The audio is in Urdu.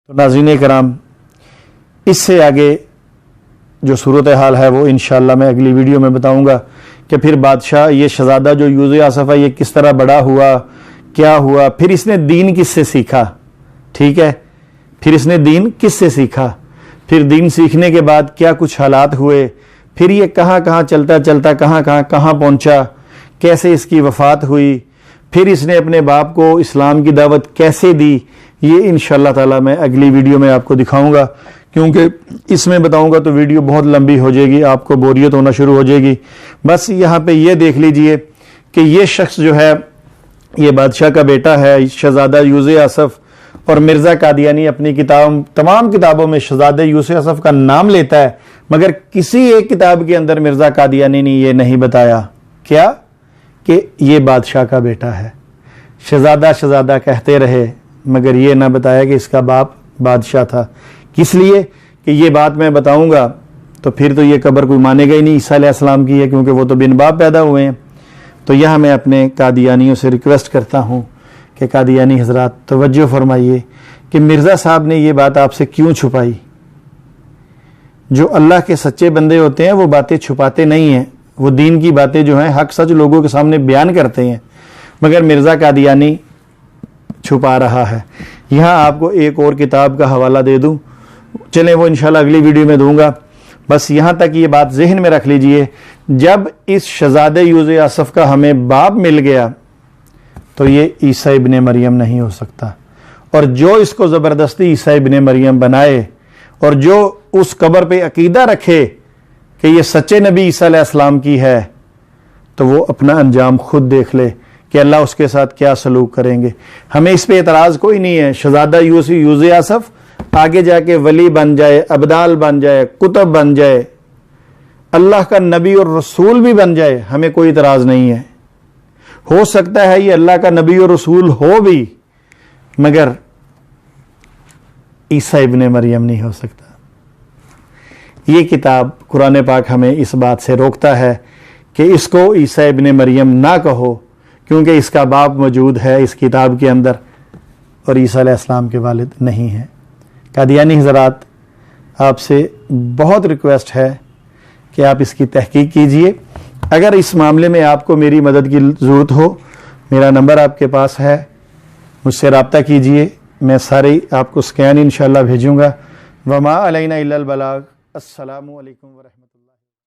تو ناظرین کرام، اس سے آگے جو صورتحال ہے وہ انشاءاللہ میں اگلی ویڈیو میں بتاؤں گا کہ پھر بادشاہ یہ شہزادہ جو یوسف آصف ہے یہ کس طرح بڑا ہوا، کیا ہوا، پھر اس نے دین کس سے سیکھا. ٹھیک ہے، پھر اس نے دین کس سے سیکھا، پھر دین سیکھنے کے بعد کیا کچھ حالات ہوئے، پھر یہ کہاں کہاں چلتا چلتا کہاں پہنچا، کیسے اس کی وفات ہوئی، پھر اس نے اپنے باپ کو اسلام کی دعوت کیسے دی. یہ انشاءاللہ تعالی میں اگلی ویڈیو میں آپ کو دکھاؤں گا، کیونکہ اس میں بتاؤں گا تو ویڈیو بہت لمبی ہو جائے گی، آپ کو بوریت ہونا شروع ہو جائے گی. بس یہاں پہ یہ دیکھ لیجئے کہ یہ شخص جو ہے یہ بادشاہ کا بیٹا ہے، شہزادہ یوسف آصف، اور مرزا قادیانی اپنی تمام کتابوں میں شہزادہ یوسف آصف کا نام لیتا ہے، مگر کسی ایک کتاب کے اندر مرزا قادیانی نے یہ نہیں بتایا کیا کہ یہ بادشاہ کا بیٹا ہے. شہزادہ کہتے رہے، مگر یہ نہ بتایا کہ اس کا باپ بادشاہ تھا. کس لیے کہ یہ بات میں بتاؤں گا تو پھر تو یہ قبر کوئی مانے گا ہی نہیں عیسیٰ علیہ السلام کی ہے، کیونکہ وہ تو بن باپ پیدا ہوئے ہیں. تو یہاں میں اپنے قادیانیوں سے ریکویسٹ کرتا ہوں کہ قادیانی حضرات توجہ فرمائیے کہ مرزا صاحب نے یہ بات آپ سے کیوں چھپائی. جو اللہ کے سچے بندے ہوتے ہیں وہ باتیں چھپاتے نہیں ہیں، وہ دین کی باتیں جو ہیں حق سچ لوگوں کے سامنے بیان کرتے ہیں، مگر مرزا قادیانی چھپا رہا ہے. یہاں آپ کو ایک اور کتاب کا حوالہ دے دوں، چلیں وہ انشاءاللہ اگلی ویڈیو میں دوں گا. بس یہاں تک یہ بات ذہن میں رکھ لیجئے، جب اس شہزادہ یوسف آصف کا ہمیں باپ مل گیا تو یہ عیسیٰ ابن مریم نہیں ہو سکتا. اور جو اس کو زبردستی عیسیٰ ابن مریم بنائے اور جو اس قبر پہ عقیدہ رکھے کہ یہ سچے نبی عیسیٰ علیہ السلام کی ہے، تو وہ اپنا انجام خود دیکھ لے کہ اللہ اس کے ساتھ کیا سلوک کریں گے. ہمیں اس پہ اعتراض کوئی نہیں ہے. شہزادہ یوسف آصف آگے جا کے ولی بن جائے، ابدال بن جائے، کتب بن جائے، اللہ کا نبی اور رسول بھی بن جائے، ہمیں کوئی اعتراض نہیں ہے. ہو سکتا ہے یہ اللہ کا نبی اور رسول ہو بھی، مگر عیسیٰ ابن مریم نہیں ہو سکتا. یہ کتاب قرآن پاک ہمیں اس بات سے روکتا ہے کہ اس کو عیسیٰ ابن مریم نہ کہو، کیونکہ اس کا باپ موجود ہے اس کتاب کے اندر اور عیسیٰ علیہ السلام کے والد نہیں ہیں. قادیانی حضرات، آپ سے بہت ریکویسٹ ہے کہ آپ اس کی تحقیق کیجئے. اگر اس معاملے میں آپ کو میری مدد کی ضرورت ہو، میرا نمبر آپ کے پاس ہے، مجھ سے رابطہ کیجئے. میں سارے آپ کو اسکین انشاءاللہ بھیجوں گا. وما علینا الا البلاغ. السلام علیکم ورحمۃ اللہ.